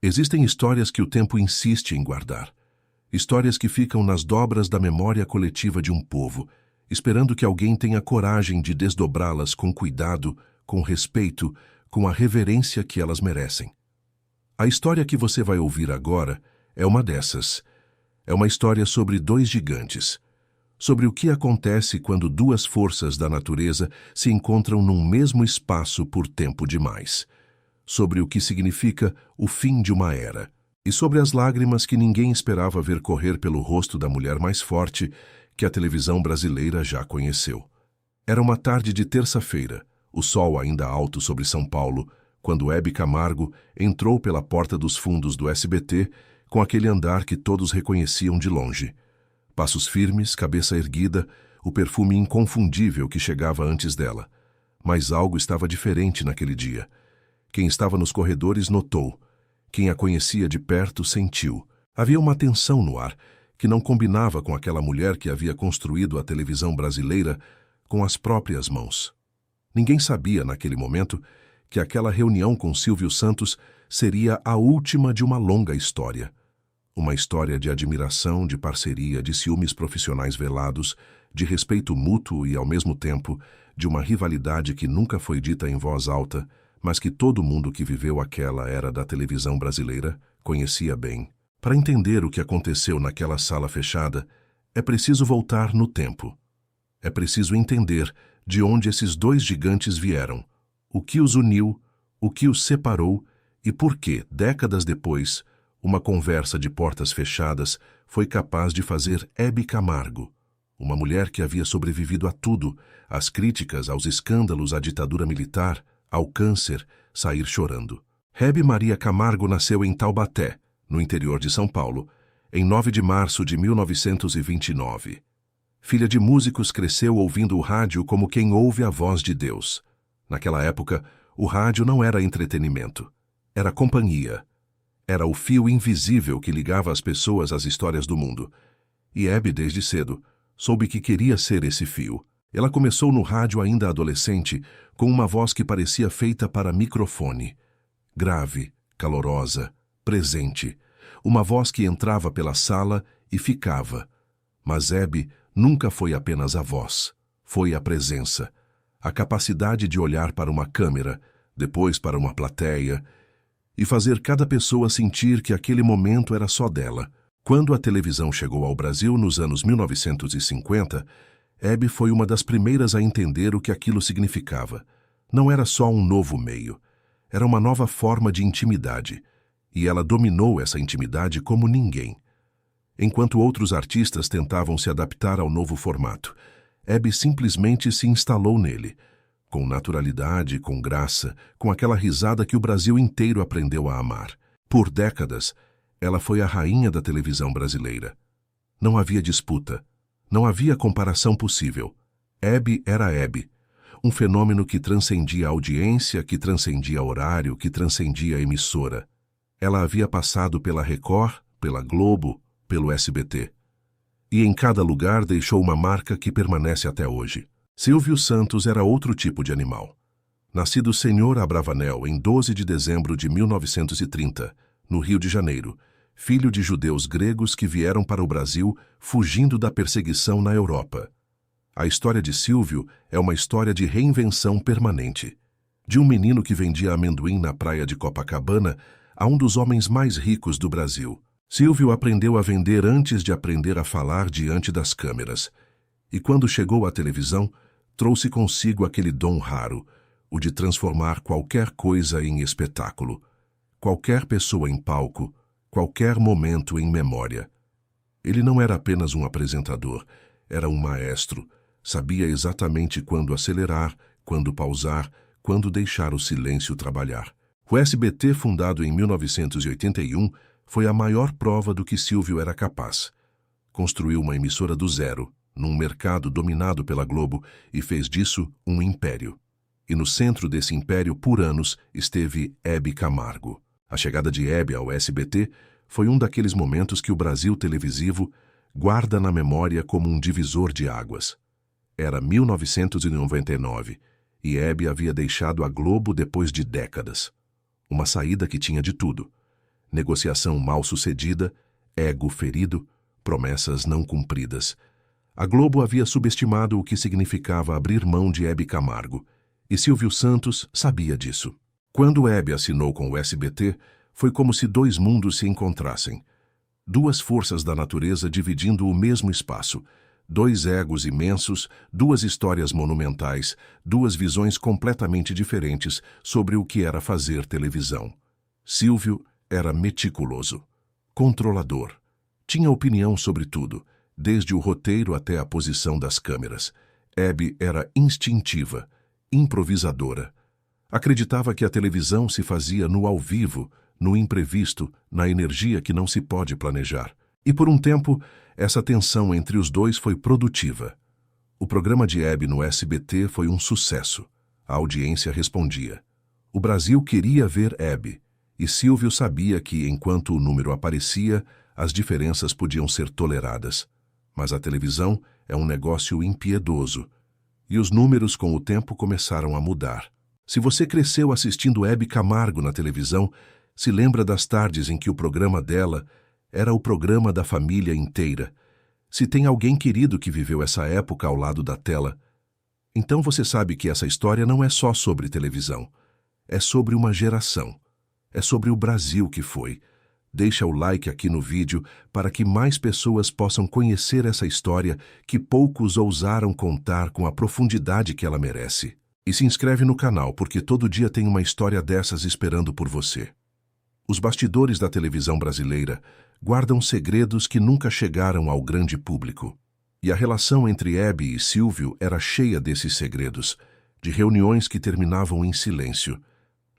Existem histórias que o tempo insiste em guardar. Histórias que ficam nas dobras da memória coletiva de um povo, esperando que alguém tenha coragem de desdobrá-las com cuidado, com respeito, com a reverência que elas merecem. A história que você vai ouvir agora é uma dessas. É uma história sobre dois gigantes, sobre o que acontece quando duas forças da natureza se encontram num mesmo espaço por tempo demais, sobre o que significa o fim de uma era, e sobre as lágrimas que ninguém esperava ver correr pelo rosto da mulher mais forte que a televisão brasileira já conheceu. Era uma tarde de terça-feira, o sol ainda alto sobre São Paulo, quando Hebe Camargo entrou pela porta dos fundos do SBT com aquele andar que todos reconheciam de longe. Passos firmes, cabeça erguida, o perfume inconfundível que chegava antes dela. Mas algo estava diferente naquele dia. Quem estava nos corredores notou. Quem a conhecia de perto sentiu. Havia uma tensão no ar que não combinava com aquela mulher que havia construído a televisão brasileira com as próprias mãos. Ninguém sabia, naquele momento, que aquela reunião com Silvio Santos seria a última de uma longa história. Uma história de admiração, de parceria, de ciúmes profissionais velados, de respeito mútuo e, ao mesmo tempo, de uma rivalidade que nunca foi dita em voz alta, mas que todo mundo que viveu aquela era da televisão brasileira conhecia bem. Para entender o que aconteceu naquela sala fechada, é preciso voltar no tempo. É preciso entender de onde esses dois gigantes vieram, o que os uniu, o que os separou e por que, décadas depois, uma conversa de portas fechadas foi capaz de fazer Hebe Camargo, uma mulher que havia sobrevivido a tudo, às críticas, aos escândalos, à ditadura militar, ao câncer, sair chorando. Hebe Maria Camargo nasceu em Taubaté, no interior de São Paulo, em 9 de março de 1929. Filha de músicos, cresceu ouvindo o rádio como quem ouve a voz de Deus. Naquela época, o rádio não era entretenimento, era companhia. Era o fio invisível que ligava as pessoas às histórias do mundo. E Hebe, desde cedo, soube que queria ser esse fio. Ela começou no rádio ainda adolescente, com uma voz que parecia feita para microfone. Grave, calorosa, presente. Uma voz que entrava pela sala e ficava. Mas Hebe nunca foi apenas a voz. Foi a presença. A capacidade de olhar para uma câmera, depois para uma plateia, e fazer cada pessoa sentir que aquele momento era só dela. Quando a televisão chegou ao Brasil nos anos 1950, Hebe foi uma das primeiras a entender o que aquilo significava. Não era só um novo meio, era uma nova forma de intimidade, e ela dominou essa intimidade como ninguém. Enquanto outros artistas tentavam se adaptar ao novo formato, Hebe simplesmente se instalou nele, com naturalidade, com graça, com aquela risada que o Brasil inteiro aprendeu a amar. Por décadas, ela foi a rainha da televisão brasileira. Não havia disputa, não havia comparação possível. Hebe era Hebe, um fenômeno que transcendia a audiência, que transcendia horário, que transcendia a emissora. Ela havia passado pela Record, pela Globo, pelo SBT. E em cada lugar deixou uma marca que permanece até hoje. Silvio Santos era outro tipo de animal. Nascido Senhor Abravanel em 12 de dezembro de 1930, no Rio de Janeiro, filho de judeus gregos que vieram para o Brasil fugindo da perseguição na Europa. A história de Silvio é uma história de reinvenção permanente. De um menino que vendia amendoim na praia de Copacabana a um dos homens mais ricos do Brasil. Silvio aprendeu a vender antes de aprender a falar diante das câmeras. E quando chegou à televisão, trouxe consigo aquele dom raro, o de transformar qualquer coisa em espetáculo, qualquer pessoa em palco, qualquer momento em memória. Ele não era apenas um apresentador, era um maestro, sabia exatamente quando acelerar, quando pausar, quando deixar o silêncio trabalhar. O SBT, fundado em 1981, foi a maior prova do que Silvio era capaz. Construiu uma emissora do zero, num mercado dominado pela Globo, e fez disso um império. E no centro desse império, por anos, esteve Hebe Camargo. A chegada de Hebe ao SBT foi um daqueles momentos que o Brasil televisivo guarda na memória como um divisor de águas. Era 1999, e Hebe havia deixado a Globo depois de décadas. Uma saída que tinha de tudo. negociação mal sucedida, ego ferido, promessas não cumpridas. A Globo havia subestimado o que significava abrir mão de Hebe Camargo, e Silvio Santos sabia disso. Quando Hebe assinou com o SBT, foi como se dois mundos se encontrassem. Duas forças da natureza dividindo o mesmo espaço, dois egos imensos, duas histórias monumentais, duas visões completamente diferentes sobre o que era fazer televisão. Silvio era meticuloso, controlador, tinha opinião sobre tudo, desde o roteiro até a posição das câmeras. Hebe era instintiva, improvisadora. Acreditava que a televisão se fazia no ao vivo, no imprevisto, na energia que não se pode planejar. E por um tempo, essa tensão entre os dois foi produtiva. O programa de Hebe no SBT foi um sucesso. A audiência respondia. O Brasil queria ver Hebe, e Silvio sabia que, enquanto o número aparecia, as diferenças podiam ser toleradas. Mas a televisão é um negócio impiedoso, e os números com o tempo começaram a mudar. Se você cresceu assistindo Hebe Camargo na televisão, se lembra das tardes em que o programa dela era o programa da família inteira. Se tem alguém querido que viveu essa época ao lado da tela, então você sabe que essa história não é só sobre televisão. É sobre uma geração. É sobre o Brasil que foi. Deixa o like aqui no vídeo para que mais pessoas possam conhecer essa história que poucos ousaram contar com a profundidade que ela merece. E se inscreve no canal porque todo dia tem uma história dessas esperando por você. Os bastidores da televisão brasileira guardam segredos que nunca chegaram ao grande público. E a relação entre Hebe e Silvio era cheia desses segredos, de reuniões que terminavam em silêncio,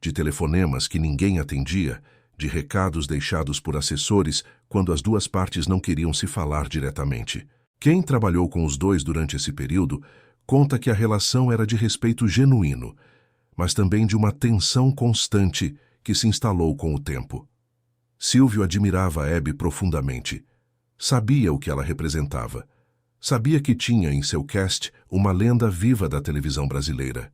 de telefonemas que ninguém atendia, de recados deixados por assessores quando as duas partes não queriam se falar diretamente. Quem trabalhou com os dois durante esse período conta que a relação era de respeito genuíno, mas também de uma tensão constante que se instalou com o tempo. Silvio admirava Hebe profundamente. Sabia o que ela representava. Sabia que tinha em seu cast uma lenda viva da televisão brasileira.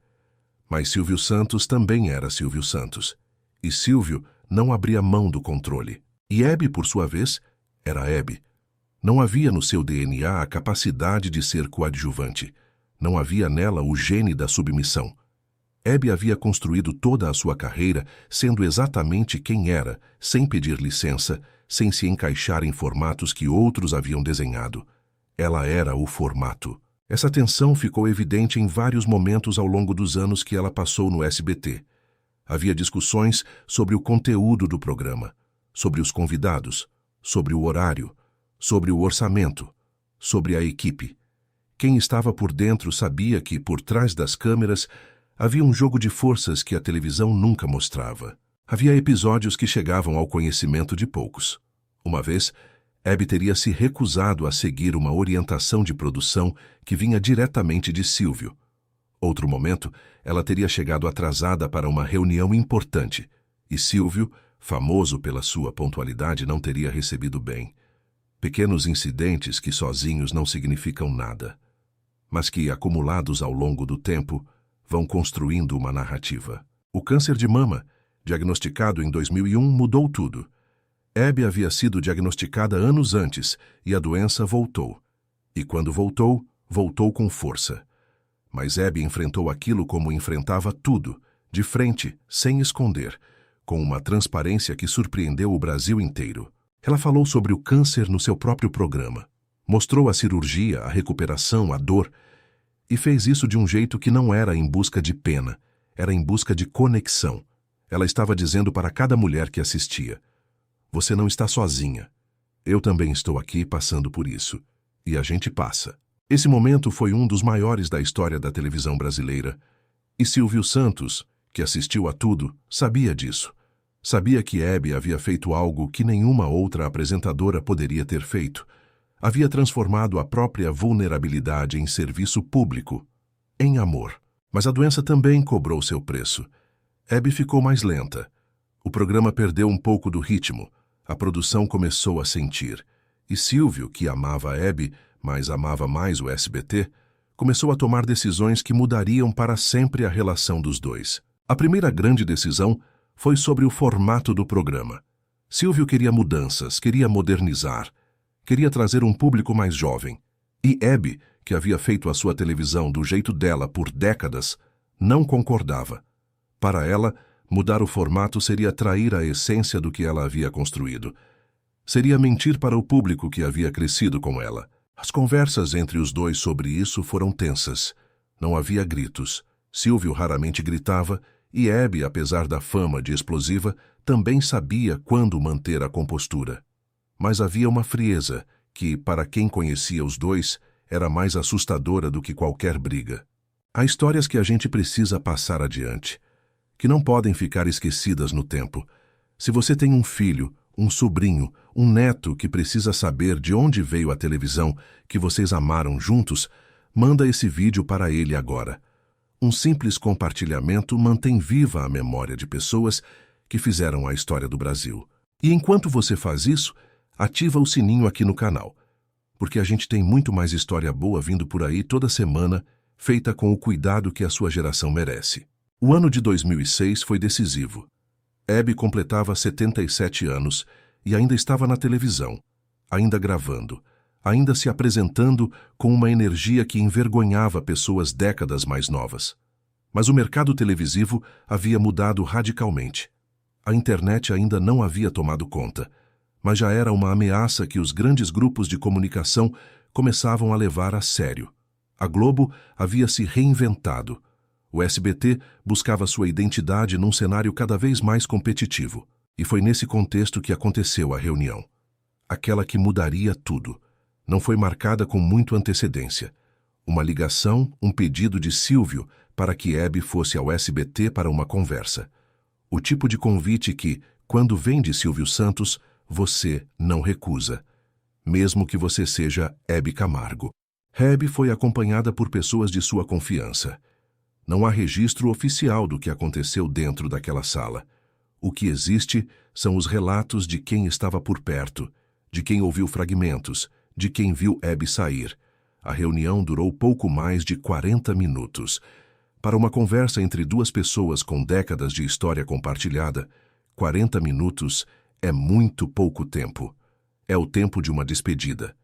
Mas Silvio Santos também era Silvio Santos. E Silvio não abria mão do controle. E Hebe, por sua vez, era Hebe. Não havia no seu DNA a capacidade de ser coadjuvante. Não havia nela o gene da submissão. Hebe havia construído toda a sua carreira sendo exatamente quem era, sem pedir licença, sem se encaixar em formatos que outros haviam desenhado. Ela era o formato. Essa tensão ficou evidente em vários momentos ao longo dos anos que ela passou no SBT. Havia discussões sobre o conteúdo do programa, sobre os convidados, sobre o horário, sobre o orçamento, sobre a equipe. Quem estava por dentro sabia que, por trás das câmeras, havia um jogo de forças que a televisão nunca mostrava. Havia episódios que chegavam ao conhecimento de poucos. Uma vez, Hebe teria se recusado a seguir uma orientação de produção que vinha diretamente de Silvio. Outro momento, ela teria chegado atrasada para uma reunião importante, e Silvio, famoso pela sua pontualidade, não teria recebido bem. Pequenos incidentes que sozinhos não significam nada, mas que, acumulados ao longo do tempo, vão construindo uma narrativa. O câncer de mama, diagnosticado em 2001, mudou tudo. Hebe havia sido diagnosticada anos antes e a doença voltou. E quando voltou, voltou com força. Mas Hebe enfrentou aquilo como enfrentava tudo, de frente, sem esconder, com uma transparência que surpreendeu o Brasil inteiro. Ela falou sobre o câncer no seu próprio programa. Mostrou a cirurgia, a recuperação, a dor, e fez isso de um jeito que não era em busca de pena, era em busca de conexão. Ela estava dizendo para cada mulher que assistia: você não está sozinha. Eu também estou aqui passando por isso. E a gente passa. Esse momento foi um dos maiores da história da televisão brasileira. E Silvio Santos, que assistiu a tudo, sabia disso. Sabia que Hebe havia feito algo que nenhuma outra apresentadora poderia ter feito. Havia transformado a própria vulnerabilidade em serviço público, em amor. Mas a doença também cobrou seu preço. Hebe ficou mais lenta. O programa perdeu um pouco do ritmo. A produção começou a sentir. E Silvio, que amava Hebe, mas amava mais o SBT, começou a tomar decisões que mudariam para sempre a relação dos dois. A primeira grande decisão foi sobre o formato do programa. Silvio queria mudanças, queria modernizar, queria trazer um público mais jovem. E Hebe, que havia feito a sua televisão do jeito dela por décadas, não concordava. Para ela, mudar o formato seria trair a essência do que ela havia construído. Seria mentir para o público que havia crescido com ela. As conversas entre os dois sobre isso foram tensas. Não havia gritos. Silvio raramente gritava e Hebe, apesar da fama de explosiva, também sabia quando manter a compostura. Mas havia uma frieza que, para quem conhecia os dois, era mais assustadora do que qualquer briga. Há histórias que a gente precisa passar adiante, que não podem ficar esquecidas no tempo. Se você tem um filho, um sobrinho, um neto que precisa saber de onde veio a televisão que vocês amaram juntos, manda esse vídeo para ele agora. Um simples compartilhamento mantém viva a memória de pessoas que fizeram a história do Brasil. E enquanto você faz isso, ativa o sininho aqui no canal, porque a gente tem muito mais história boa vindo por aí toda semana, feita com o cuidado que a sua geração merece. O ano de 2006 foi decisivo. Hebe completava 77 anos e ainda estava na televisão, ainda gravando, ainda se apresentando com uma energia que envergonhava pessoas décadas mais novas. Mas o mercado televisivo havia mudado radicalmente. A internet ainda não havia tomado conta, mas já era uma ameaça que os grandes grupos de comunicação começavam a levar a sério. A Globo havia se reinventado. O SBT buscava sua identidade num cenário cada vez mais competitivo. E foi nesse contexto que aconteceu a reunião. Aquela que mudaria tudo. Não foi marcada com muito antecedência. Uma ligação, um pedido de Silvio para que Hebe fosse ao SBT para uma conversa. O tipo de convite que, quando vem de Silvio Santos, você não recusa, mesmo que você seja Hebe Camargo. Hebe foi acompanhada por pessoas de sua confiança. Não há registro oficial do que aconteceu dentro daquela sala. O que existe são os relatos de quem estava por perto, de quem ouviu fragmentos, de quem viu Hebe sair. A reunião durou pouco mais de 40 minutos. Para uma conversa entre duas pessoas com décadas de história compartilhada, 40 minutos é muito pouco tempo. É o tempo de uma despedida.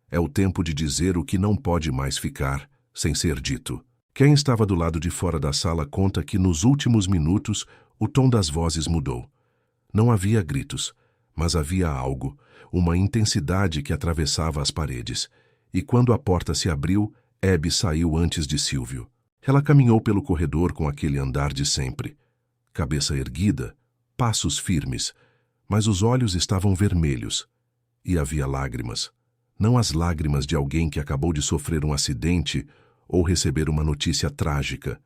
É o tempo de dizer o que não pode mais ficar sem ser dito. Quem estava do lado de fora da sala conta que nos últimos minutos o tom das vozes mudou. Não havia gritos, mas havia algo, uma intensidade que atravessava as paredes. E quando a porta se abriu, Hebe saiu antes de Silvio. Ela caminhou pelo corredor com aquele andar de sempre. Cabeça erguida, passos firmes, mas os olhos estavam vermelhos. E havia lágrimas. Não as lágrimas de alguém que acabou de sofrer um acidente ou receber uma notícia trágica.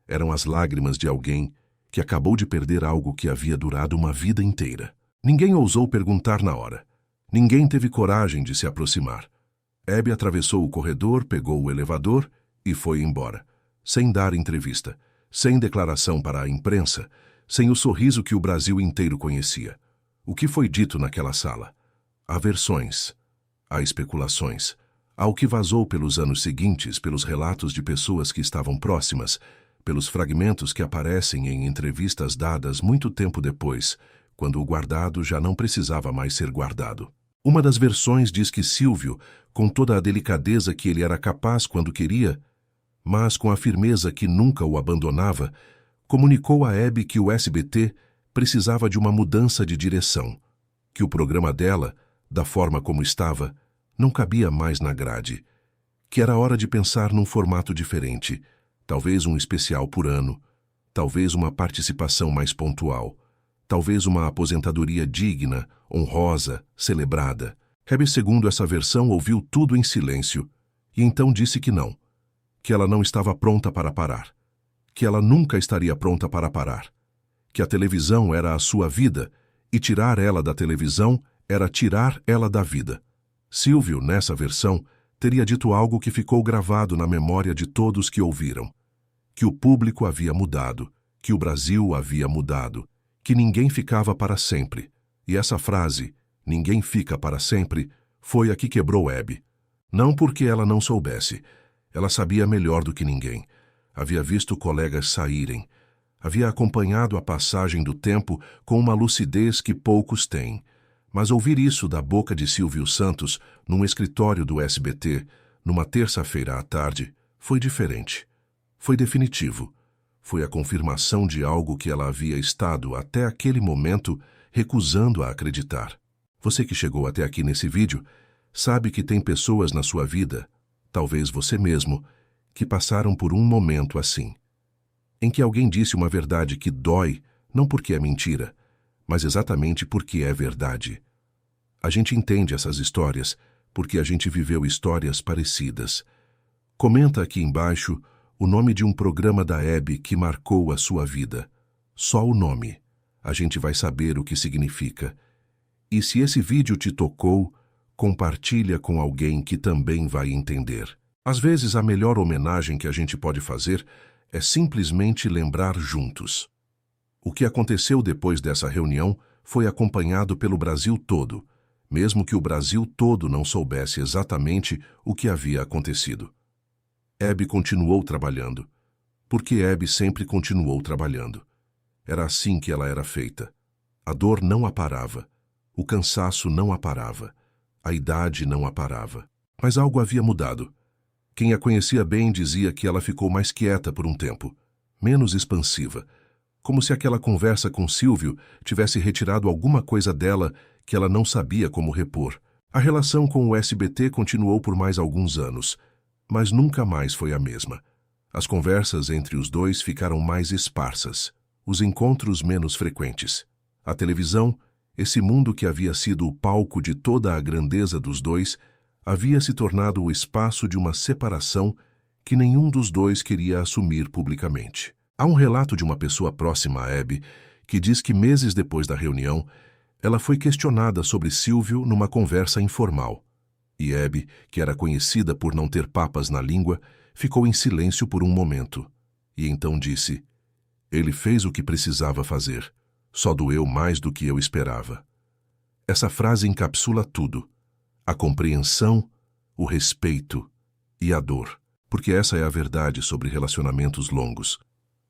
Eram as lágrimas de alguém que acabou de perder algo que havia durado uma vida inteira. Ninguém ousou perguntar na hora. Ninguém teve coragem de se aproximar. Hebe atravessou o corredor, pegou o elevador e foi embora, sem dar entrevista, sem declaração para a imprensa, sem o sorriso que o Brasil inteiro conhecia. O que foi dito naquela sala? Há versões, há especulações. Há o que vazou pelos anos seguintes, pelos relatos de pessoas que estavam próximas, pelos fragmentos que aparecem em entrevistas dadas muito tempo depois, quando o guardado já não precisava mais ser guardado. Uma das versões diz que Silvio, com toda a delicadeza que ele era capaz quando queria, mas com a firmeza que nunca o abandonava, comunicou a Hebe que o SBT precisava de uma mudança de direção, que o programa dela, da forma como estava, não cabia mais na grade, que era hora de pensar num formato diferente, talvez um especial por ano, talvez uma participação mais pontual, talvez uma aposentadoria digna, honrosa, celebrada. Hebe, segundo essa versão, ouviu tudo em silêncio e então disse que não, que ela não estava pronta para parar, que ela nunca estaria pronta para parar, que a televisão era a sua vida e tirar ela da televisão era tirar ela da vida. Silvio, nessa versão, teria dito algo que ficou gravado na memória de todos que ouviram. Que o público havia mudado, que o Brasil havia mudado, que ninguém ficava para sempre. E essa frase, ninguém fica para sempre, foi a que quebrou Hebe. Não porque ela não soubesse. Ela sabia melhor do que ninguém. Havia visto colegas saírem. Havia acompanhado a passagem do tempo com uma lucidez que poucos têm. Mas ouvir isso da boca de Silvio Santos, num escritório do SBT, numa terça-feira à tarde, foi diferente. Foi definitivo. Foi a confirmação de algo que ela havia estado, até aquele momento, recusando a acreditar. Você que chegou até aqui nesse vídeo, sabe que tem pessoas na sua vida, talvez você mesmo, que passaram por um momento assim, em que alguém disse uma verdade que dói, não porque é mentira, mas exatamente porque é verdade. A gente entende essas histórias porque a gente viveu histórias parecidas. Comenta aqui embaixo o nome de um programa da Hebe que marcou a sua vida. Só o nome. A gente vai saber o que significa. E se esse vídeo te tocou, compartilha com alguém que também vai entender. Às vezes a melhor homenagem que a gente pode fazer é simplesmente lembrar juntos. O que aconteceu depois dessa reunião foi acompanhado pelo Brasil todo, mesmo que o Brasil todo não soubesse exatamente o que havia acontecido. Hebe continuou trabalhando, porque Hebe sempre continuou trabalhando. Era assim que ela era feita. A dor não a parava, o cansaço não a parava, a idade não a parava. Mas algo havia mudado. Quem a conhecia bem dizia que ela ficou mais quieta por um tempo, menos expansiva, como se aquela conversa com Silvio tivesse retirado alguma coisa dela que ela não sabia como repor. A relação com o SBT continuou por mais alguns anos, mas nunca mais foi a mesma. As conversas entre os dois ficaram mais esparsas, os encontros menos frequentes. A televisão, esse mundo que havia sido o palco de toda a grandeza dos dois, havia se tornado o espaço de uma separação que nenhum dos dois queria assumir publicamente. Há um relato de uma pessoa próxima a Hebe que diz que meses depois da reunião, ela foi questionada sobre Silvio numa conversa informal. E Hebe, que era conhecida por não ter papas na língua, ficou em silêncio por um momento. E então disse: "Ele fez o que precisava fazer. Só doeu mais do que eu esperava." Essa frase encapsula tudo: a compreensão, o respeito e a dor. Porque essa é a verdade sobre relacionamentos longos.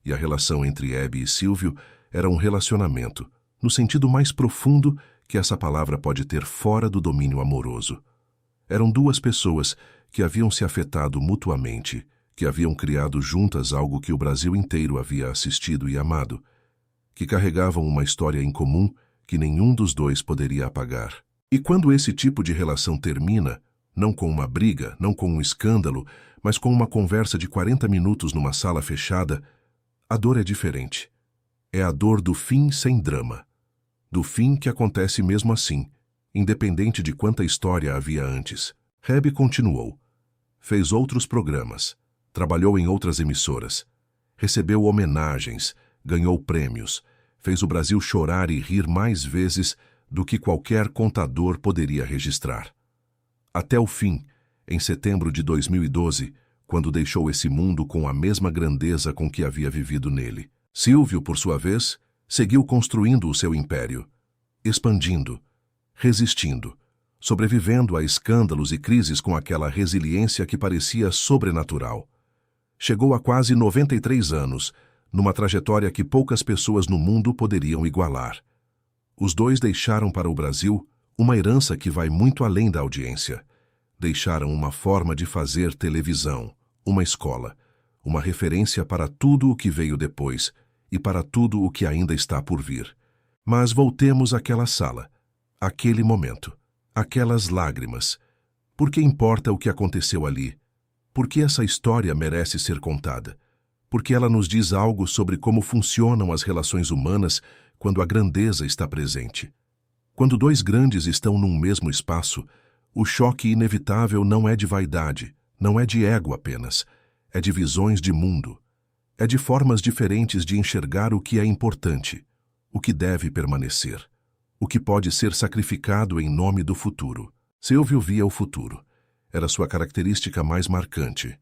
E a relação entre Hebe e Silvio era um relacionamento, no sentido mais profundo que essa palavra pode ter fora do domínio amoroso. Eram duas pessoas que haviam se afetado mutuamente, que haviam criado juntas algo que o Brasil inteiro havia assistido e amado, que carregavam uma história em comum que nenhum dos dois poderia apagar. E quando esse tipo de relação termina, não com uma briga, não com um escândalo, mas com uma conversa de 40 minutos numa sala fechada, a dor é diferente. É a dor do fim sem drama. Do fim que acontece mesmo assim, independente de quanta história havia antes. Hebe continuou. Fez outros programas, trabalhou em outras emissoras, recebeu homenagens, ganhou prêmios, fez o Brasil chorar e rir mais vezes do que qualquer contador poderia registrar. Até o fim, em setembro de 2012, quando deixou esse mundo com a mesma grandeza com que havia vivido nele. Silvio, por sua vez, seguiu construindo o seu império, expandindo, resistindo, sobrevivendo a escândalos e crises com aquela resiliência que parecia sobrenatural. Chegou a quase 93 anos, numa trajetória que poucas pessoas no mundo poderiam igualar. Os dois deixaram para o Brasil uma herança que vai muito além da audiência. Deixaram uma forma de fazer televisão, uma escola, uma referência para tudo o que veio depois e para tudo o que ainda está por vir. Mas voltemos àquela sala, aquele momento, aquelas lágrimas. Por que importa o que aconteceu ali? Por que essa história merece ser contada? Porque ela nos diz algo sobre como funcionam as relações humanas quando a grandeza está presente. Quando dois grandes estão num mesmo espaço, o choque inevitável não é de vaidade, não é de ego apenas, é de visões de mundo. É de formas diferentes de enxergar o que é importante, o que deve permanecer, o que pode ser sacrificado em nome do futuro. Silvio via o futuro. Era sua característica mais marcante.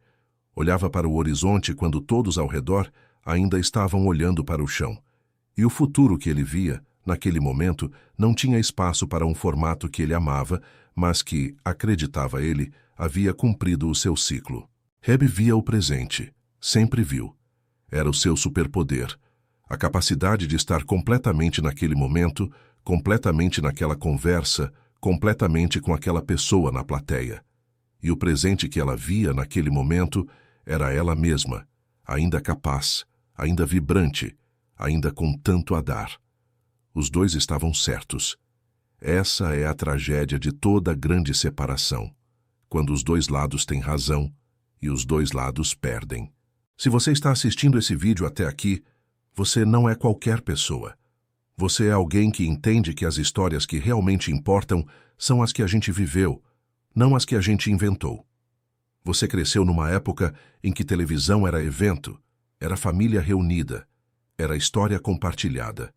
Olhava para o horizonte quando todos ao redor ainda estavam olhando para o chão. E o futuro que ele via, naquele momento, não tinha espaço para um formato que ele amava, mas que, acreditava ele, havia cumprido o seu ciclo. Hebe via o presente, sempre viu. Era o seu superpoder, a capacidade de estar completamente naquele momento, completamente naquela conversa, completamente com aquela pessoa na plateia. E o presente que ela via naquele momento era ela mesma, ainda capaz, ainda vibrante, ainda com tanto a dar. Os dois estavam certos. Essa é a tragédia de toda grande separação, quando os dois lados têm razão e os dois lados perdem. Se você está assistindo esse vídeo até aqui, você não é qualquer pessoa. Você é alguém que entende que as histórias que realmente importam são as que a gente viveu, não as que a gente inventou. Você cresceu numa época em que televisão era evento, era família reunida, era história compartilhada.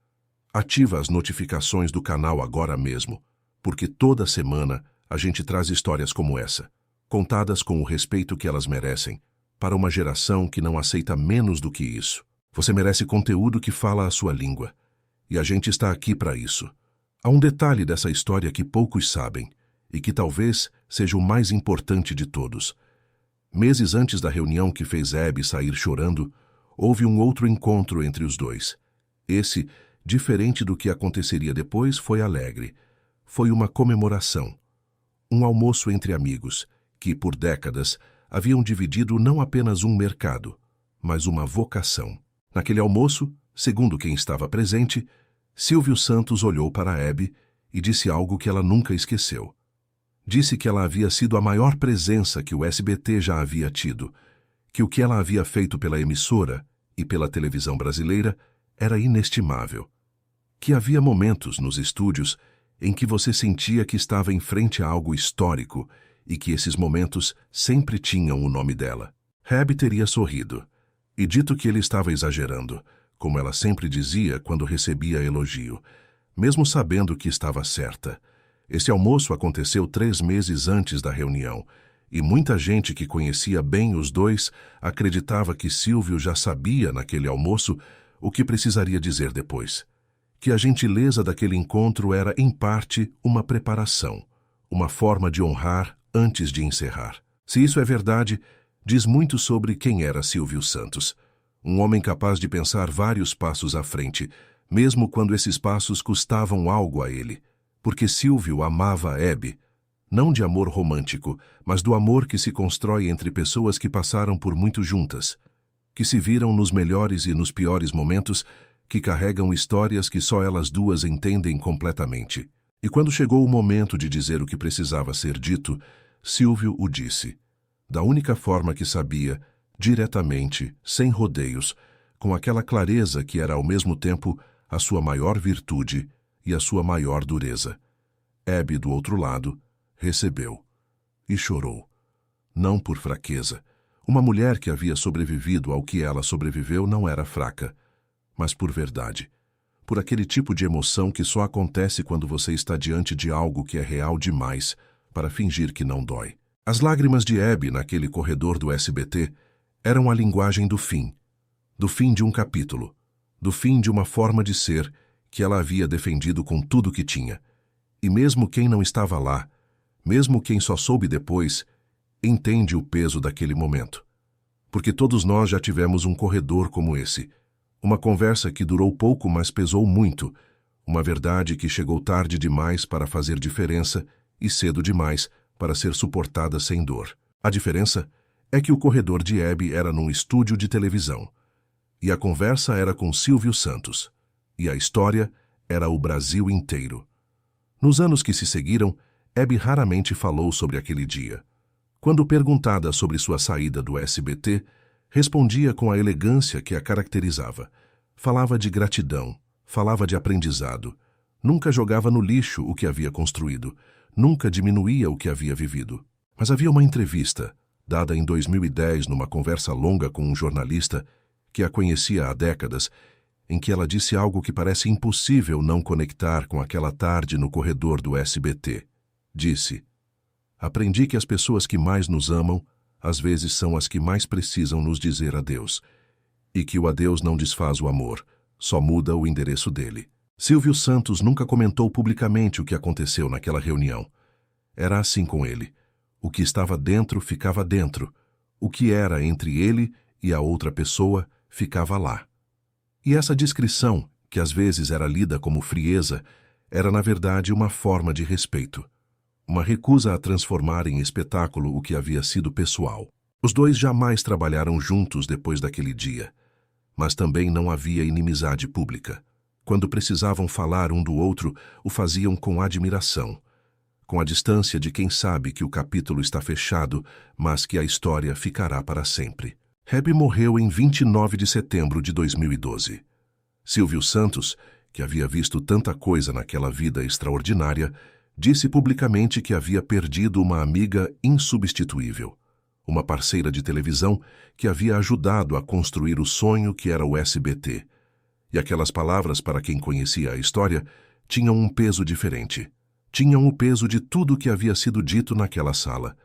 Ativa as notificações do canal agora mesmo, porque toda semana a gente traz histórias como essa, contadas com o respeito que elas merecem, para uma geração que não aceita menos do que isso. Você merece conteúdo que fala a sua língua, e a gente está aqui para isso. Há um detalhe dessa história que poucos sabem, e que talvez seja o mais importante de todos. Meses antes da reunião que fez Abby sair chorando, houve um outro encontro entre os dois. Esse, diferente do que aconteceria depois, foi alegre. Foi uma comemoração. Um almoço entre amigos, que, por décadas, haviam dividido não apenas um mercado, mas uma vocação. Naquele almoço, segundo quem estava presente, Silvio Santos olhou para Abby e disse algo que ela nunca esqueceu. Disse que ela havia sido a maior presença que o SBT já havia tido, que o que ela havia feito pela emissora e pela televisão brasileira era inestimável, que havia momentos nos estúdios em que você sentia que estava em frente a algo histórico e que esses momentos sempre tinham o nome dela. Abby teria sorrido e dito que ele estava exagerando, como ela sempre dizia quando recebia elogio, mesmo sabendo que estava certa. Esse almoço aconteceu 3 meses antes da reunião, e muita gente que conhecia bem os dois acreditava que Silvio já sabia naquele almoço o que precisaria dizer depois. Que a gentileza daquele encontro era, em parte, uma preparação, uma forma de honrar antes de encerrar. Se isso é verdade, diz muito sobre quem era Silvio Santos. Um homem capaz de pensar vários passos à frente, mesmo quando esses passos custavam algo a ele. Porque Silvio amava Abby, não de amor romântico, mas do amor que se constrói entre pessoas que passaram por muito juntas, que se viram nos melhores e nos piores momentos, que carregam histórias que só elas duas entendem completamente. E quando chegou o momento de dizer o que precisava ser dito, Silvio o disse, da única forma que sabia, diretamente, sem rodeios, com aquela clareza que era ao mesmo tempo a sua maior virtude e a sua maior dureza. Abby, do outro lado, recebeu e chorou. Não por fraqueza. Uma mulher que havia sobrevivido ao que ela sobreviveu não era fraca, mas por verdade. Por aquele tipo de emoção que só acontece quando você está diante de algo que é real demais para fingir que não dói. As lágrimas de Abby naquele corredor do SBT eram a linguagem do fim de um capítulo, do fim de uma forma de ser que ela havia defendido com tudo que tinha. E mesmo quem não estava lá, mesmo quem só soube depois, entende o peso daquele momento. Porque todos nós já tivemos um corredor como esse, uma conversa que durou pouco, mas pesou muito, uma verdade que chegou tarde demais para fazer diferença e cedo demais para ser suportada sem dor. A diferença é que o corredor de Abby era num estúdio de televisão, e a conversa era com Silvio Santos, e a história era o Brasil inteiro. Nos anos que se seguiram, Abby raramente falou sobre aquele dia. Quando perguntada sobre sua saída do SBT, respondia com a elegância que a caracterizava. Falava de gratidão, falava de aprendizado. Nunca jogava no lixo o que havia construído, nunca diminuía o que havia vivido. Mas havia uma entrevista, dada em 2010 numa conversa longa com um jornalista que a conhecia há décadas, em que ela disse algo que parece impossível não conectar com aquela tarde no corredor do SBT. Disse: "Aprendi que as pessoas que mais nos amam, às vezes são as que mais precisam nos dizer adeus, e que o adeus não desfaz o amor, só muda o endereço dele." Silvio Santos nunca comentou publicamente o que aconteceu naquela reunião. Era assim com ele. O que estava dentro ficava dentro. O que era entre ele e a outra pessoa ficava lá. E essa discrição, que às vezes era lida como frieza, Era, na verdade, uma forma de respeito. Uma recusa a transformar em espetáculo o que havia sido pessoal. Os dois jamais trabalharam juntos depois daquele dia, mas também não havia inimizade pública. Quando precisavam falar um do outro, o faziam com admiração, com a distância de quem sabe que o capítulo está fechado, mas que a história ficará para sempre. Hebe morreu em 29 de setembro de 2012. Silvio Santos, que havia visto tanta coisa naquela vida extraordinária, disse publicamente que havia perdido uma amiga insubstituível, uma parceira de televisão que havia ajudado a construir o sonho que era o SBT. E aquelas palavras, para quem conhecia a história, tinham um peso diferente. Tinham o peso de tudo que havia sido dito naquela sala,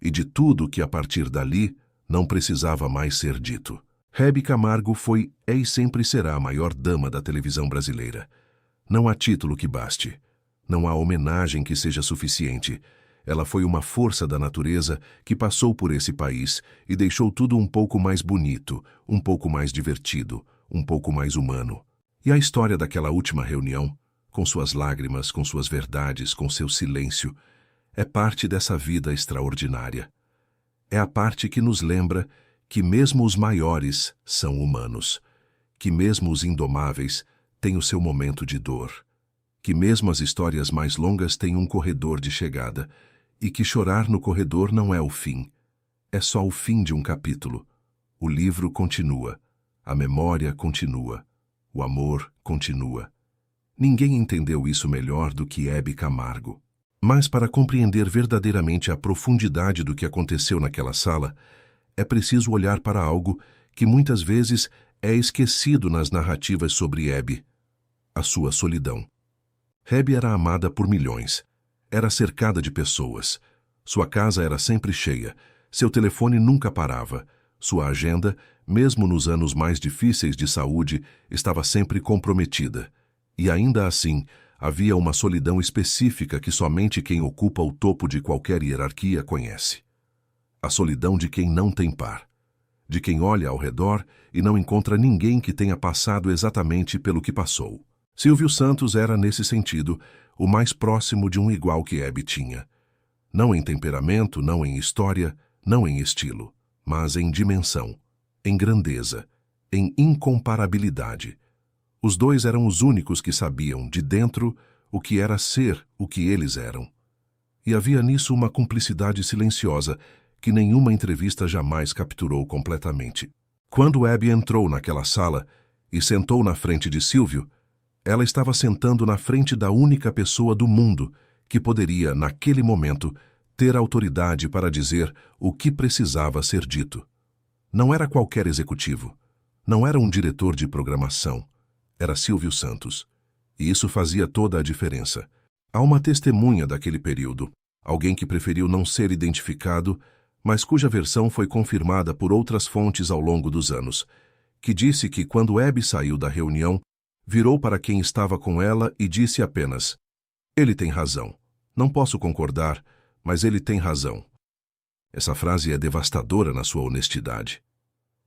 e de tudo que a partir dali não precisava mais ser dito. Hebe Camargo foi, é e sempre será a maior dama da televisão brasileira. Não há título que baste. Não há homenagem que seja suficiente. Ela foi uma força da natureza que passou por esse país e deixou tudo um pouco mais bonito, um pouco mais divertido, um pouco mais humano. E a história daquela última reunião, com suas lágrimas, com suas verdades, com seu silêncio, é parte dessa vida extraordinária. É a parte que nos lembra que mesmo os maiores são humanos, que mesmo os indomáveis têm o seu momento de dor, que mesmo as histórias mais longas têm um corredor de chegada, e que chorar no corredor não é o fim, é só o fim de um capítulo. O livro continua, a memória continua, o amor continua. Ninguém entendeu isso melhor do que Hebe Camargo. Mas para compreender verdadeiramente a profundidade do que aconteceu naquela sala, é preciso olhar para algo que muitas vezes é esquecido nas narrativas sobre Hebe: a sua solidão. Hebe era amada por milhões. Era cercada de pessoas. Sua casa era sempre cheia. Seu telefone nunca parava. Sua agenda, mesmo nos anos mais difíceis de saúde, estava sempre comprometida. E ainda assim, havia uma solidão específica que somente quem ocupa o topo de qualquer hierarquia conhece. A solidão de quem não tem par. De quem olha ao redor e não encontra ninguém que tenha passado exatamente pelo que passou. Silvio Santos era, nesse sentido, o mais próximo de um igual que Hebe tinha. Não em temperamento, não em história, não em estilo, mas em dimensão, em grandeza, em incomparabilidade. Os dois eram os únicos que sabiam, de dentro, o que era ser o que eles eram. E havia nisso uma cumplicidade silenciosa que nenhuma entrevista jamais capturou completamente. Quando Hebe entrou naquela sala e sentou na frente de Silvio, ela estava sentando na frente da única pessoa do mundo que poderia, naquele momento, ter autoridade para dizer o que precisava ser dito. Não era qualquer executivo, não era um diretor de programação, era Silvio Santos. E isso fazia toda a diferença. Há uma testemunha daquele período, alguém que preferiu não ser identificado, mas cuja versão foi confirmada por outras fontes ao longo dos anos, que disse que quando Hebe saiu da reunião, virou para quem estava com ela e disse apenas: "Ele tem razão. Não posso concordar, mas ele tem razão." Essa frase é devastadora na sua honestidade.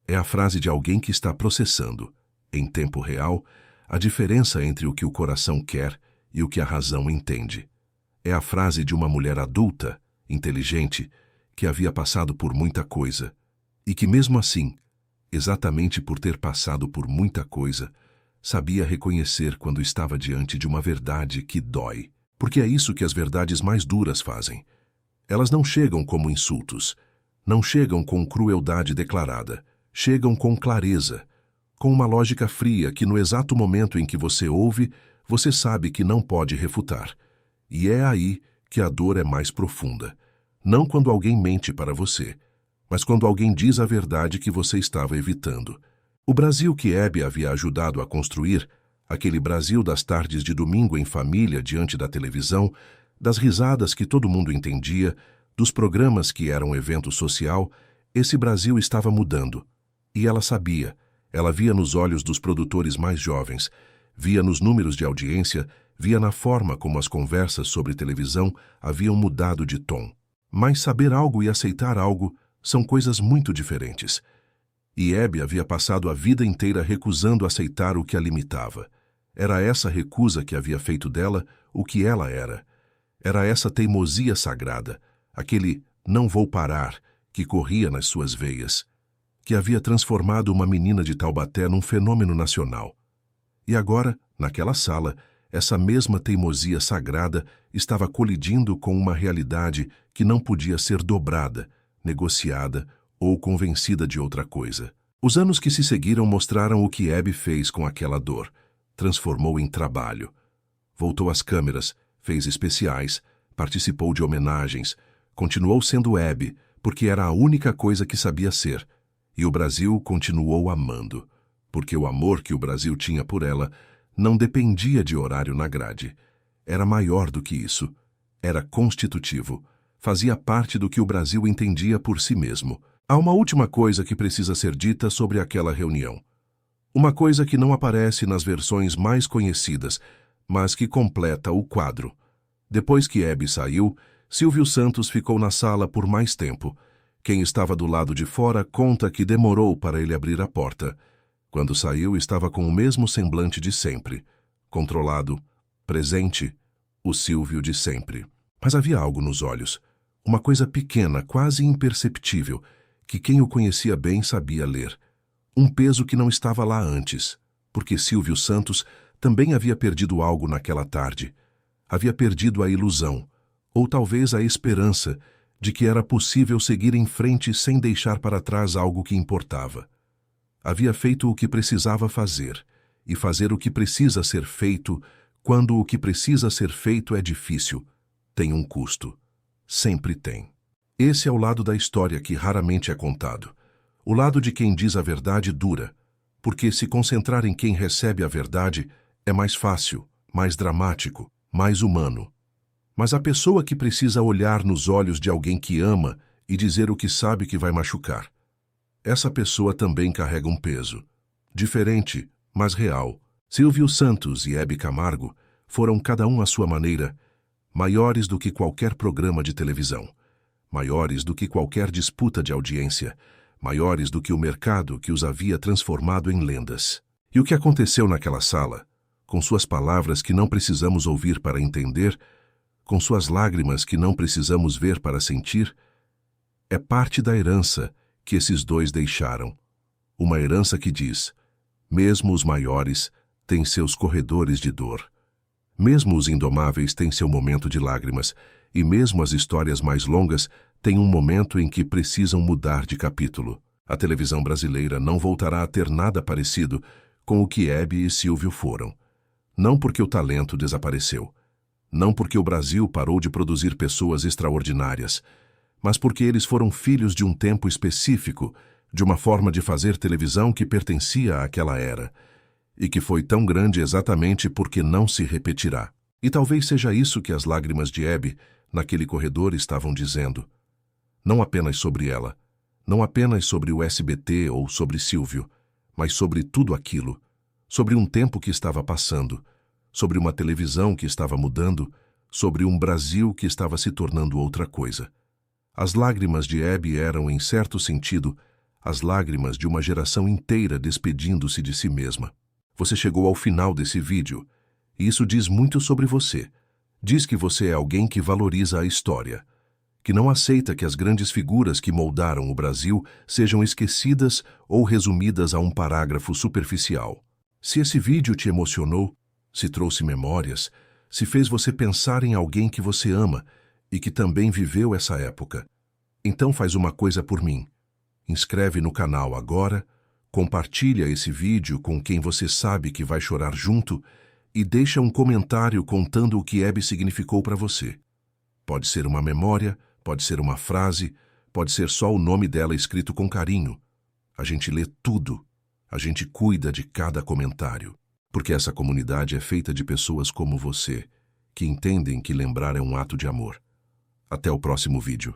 É a frase de alguém que está processando, em tempo real, a diferença entre o que o coração quer e o que a razão entende. É a frase de uma mulher adulta, inteligente, que havia passado por muita coisa, e que mesmo assim, exatamente por ter passado por muita coisa, sabia reconhecer quando estava diante de uma verdade que dói. Porque é isso que as verdades mais duras fazem. Elas não chegam como insultos, não chegam com crueldade declarada, chegam com clareza, com uma lógica fria que no exato momento em que você ouve, você sabe que não pode refutar. E é aí que a dor é mais profunda. Não quando alguém mente para você, mas quando alguém diz a verdade que você estava evitando. O Brasil que Hebe havia ajudado a construir, aquele Brasil das tardes de domingo em família diante da televisão, das risadas que todo mundo entendia, dos programas que eram evento social, esse Brasil estava mudando. E ela sabia, ela via nos olhos dos produtores mais jovens, via nos números de audiência, via na forma como as conversas sobre televisão haviam mudado de tom. Mas saber algo e aceitar algo são coisas muito diferentes. E Hebe havia passado a vida inteira recusando aceitar o que a limitava. Era essa recusa que havia feito dela o que ela era. Era essa teimosia sagrada, aquele não vou parar que corria nas suas veias, que havia transformado uma menina de Taubaté num fenômeno nacional. E agora, naquela sala, essa mesma teimosia sagrada estava colidindo com uma realidade que não podia ser dobrada, negociada ou convencida de outra coisa. Os anos que se seguiram mostraram o que Abby fez com aquela dor. Transformou em trabalho. Voltou às câmeras, fez especiais, participou de homenagens, continuou sendo Abby, porque era a única coisa que sabia ser. E o Brasil continuou amando, porque o amor que o Brasil tinha por ela não dependia de horário na grade. Era maior do que isso. Era constitutivo. Fazia parte do que o Brasil entendia por si mesmo. Há uma última coisa que precisa ser dita sobre aquela reunião. Uma coisa que não aparece nas versões mais conhecidas, mas que completa o quadro. Depois que Abby saiu, Silvio Santos ficou na sala por mais tempo. Quem estava do lado de fora conta que demorou para ele abrir a porta. Quando saiu, estava com o mesmo semblante de sempre. Controlado, presente, o Silvio de sempre. Mas havia algo nos olhos. Uma coisa pequena, quase imperceptível, que quem o conhecia bem sabia ler. Um peso que não estava lá antes, porque Silvio Santos também havia perdido algo naquela tarde. Havia perdido a ilusão, ou talvez a esperança, de que era possível seguir em frente sem deixar para trás algo que importava. Havia feito o que precisava fazer, e fazer o que precisa ser feito, quando o que precisa ser feito é difícil, tem um custo. Sempre tem. Esse é o lado da história que raramente é contado. O lado de quem diz a verdade dura, porque se concentrar em quem recebe a verdade é mais fácil, mais dramático, mais humano. Mas a pessoa que precisa olhar nos olhos de alguém que ama e dizer o que sabe que vai machucar. Essa pessoa também carrega um peso. Diferente, mas real. Silvio Santos e Hebe Camargo foram cada um à sua maneira, maiores do que qualquer programa de televisão, maiores do que qualquer disputa de audiência, maiores do que o mercado que os havia transformado em lendas. E o que aconteceu naquela sala, com suas palavras que não precisamos ouvir para entender, com suas lágrimas que não precisamos ver para sentir, é parte da herança que esses dois deixaram. Uma herança que diz, mesmo os maiores têm seus corredores de dor. Mesmo os indomáveis têm seu momento de lágrimas, e mesmo as histórias mais longas têm um momento em que precisam mudar de capítulo. A televisão brasileira não voltará a ter nada parecido com o que Hebe e Silvio foram. Não porque o talento desapareceu. Não porque o Brasil parou de produzir pessoas extraordinárias, mas porque eles foram filhos de um tempo específico, de uma forma de fazer televisão que pertencia àquela era, e que foi tão grande exatamente porque não se repetirá. E talvez seja isso que as lágrimas de Hebe, naquele corredor, estavam dizendo. Não apenas sobre ela, não apenas sobre o SBT ou sobre Silvio, mas sobre tudo aquilo, sobre um tempo que estava passando, sobre uma televisão que estava mudando, sobre um Brasil que estava se tornando outra coisa. As lágrimas de Hebe eram, em certo sentido, as lágrimas de uma geração inteira despedindo-se de si mesma. Você chegou ao final desse vídeo, e isso diz muito sobre você. Diz que você é alguém que valoriza a história, que não aceita que as grandes figuras que moldaram o Brasil sejam esquecidas ou resumidas a um parágrafo superficial. Se esse vídeo te emocionou, se trouxe memórias, se fez você pensar em alguém que você ama e que também viveu essa época, então faz uma coisa por mim. Inscreve no canal agora, compartilha esse vídeo com quem você sabe que vai chorar junto e deixa um comentário contando o que Hebe significou para você. Pode ser uma memória, pode ser uma frase, pode ser só o nome dela escrito com carinho. A gente lê tudo, a gente cuida de cada comentário, porque essa comunidade é feita de pessoas como você, que entendem que lembrar é um ato de amor. Até o próximo vídeo.